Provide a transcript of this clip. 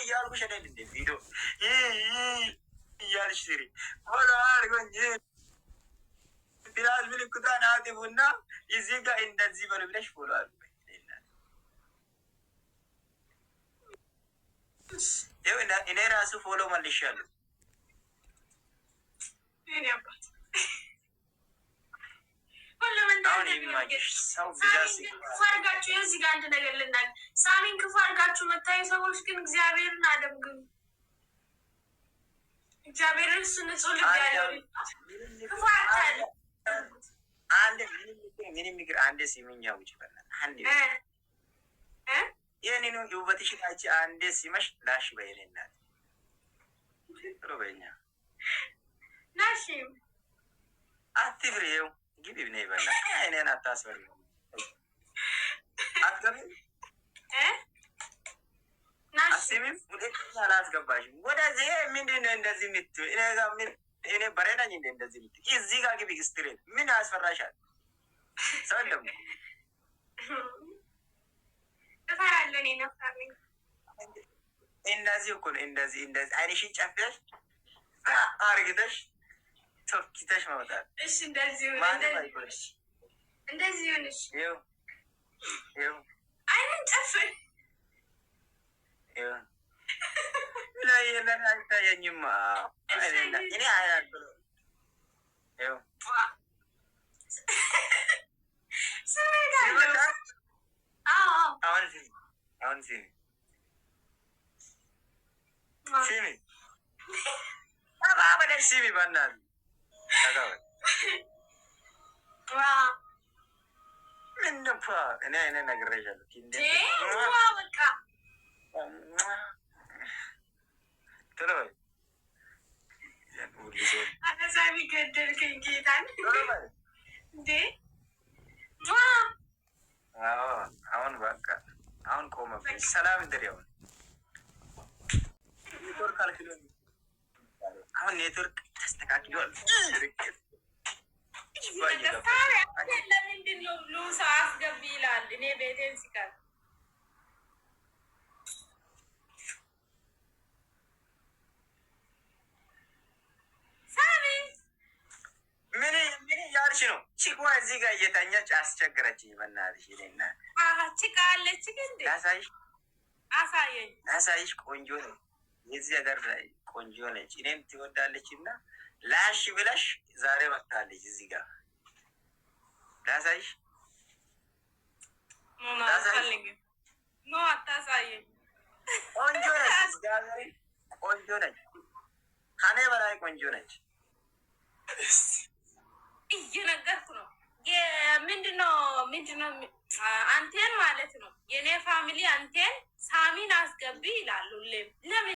እያልኩሽ አይደል እንደ ቪዲዮ እያልሽ ስሪ ፎሎ አድርጎኝ ፕላስ ምልክቷን አጥፉና እዚህ ጋር እንደዚህ በሉ ብለሽ ፎሎ አድርጉ። ይኸው እኔ ራሱ ፎሎ መልሻለሁ። አርጋችሁ የዚህ ጋር አንድ ነገር ልናል ሳሚን ክፉ አርጋችሁ መታዩ ሰዎች ግን እግዚአብሔርን አደምግም። እግዚአብሔርን እሱ ንጹህ ልብ ያለው ክፉ አታል አንድ ምንም ምክር አንድ ሲምኛ ውጭ በላ አንድ የኔ ነው ውበትሽን አይቼ አንዴ ሲመሽ ላሽ በይኔናት ሮበኛ ናሽም አትፍሬው ግቢ ብኔ ይበላ እኔን አታስፈሪ አትገቢ አስሚም ወደዚህ አላስገባሽም። ወደዚህ ምንድን ነው እንደዚህ የምትይው? እኔ ጋር ምን እኔ በሬ ነኝ እንደ እንደዚህ የምትይው? እዚህ ጋር ግቢ ስትሬት ምን ያስፈራሻል? ሰው ደግሞ እፈራለሁ። እኔ ነፍራለሁ። እንደዚህ እኮ ነው። እንደዚህ አይንሽን ጨፍተሽ አርግተሽ ቶኪተሽ ማውጣት። እሺ እንደዚህ እንደዚህ ሆነሽ ይኸው አይንን ጨፍን ላይ ለና አይታየኝማ። እኔ አያክሎ ይኸው አሁን ሲሚ አባበለሽ ሲሚ በእናትህ ምንድን እኔ አይነት ነግሬሻለሁ። በቃ ቶሎ አነዛቢ ገደልከኝ ጌታን እንዴ! አሁን በቃ አሁን ቆመብኝ። ሰላም እንደሪያው ኔትወርክ አልክሎ አሁን ኔትወርክ ተስተካክሏል። ለምንድን ነው ብሎ ሰው አስገቢ ይላል? እኔ ቤቴን ሲቀር ምን እያልሽ ነው? ቺኳ እዚህ ጋር እየተኛች አስቸገረችኝ። በእናትሽ እኔና ቺካ አለች ግን አሳይሽ ቆንጆ ነው። የዚህ ሀገር ላይ ቆንጆ ነች። እኔም ትወዳለች እና ላሽ ብለሽ ዛሬ መጥታለች እዚህ ጋር ላሳይሽ። አታሳየኝ። ቆንጆ ነች፣ ቆንጆ ነች፣ ከኔ በላይ ቆንጆ ነች። እየነገርኩ ነው። ምንድነው አንቴን ማለት ነው። የኔ ፋሚሊ አንቴን ሳሚን አስገቢ ይላሉ። ለምን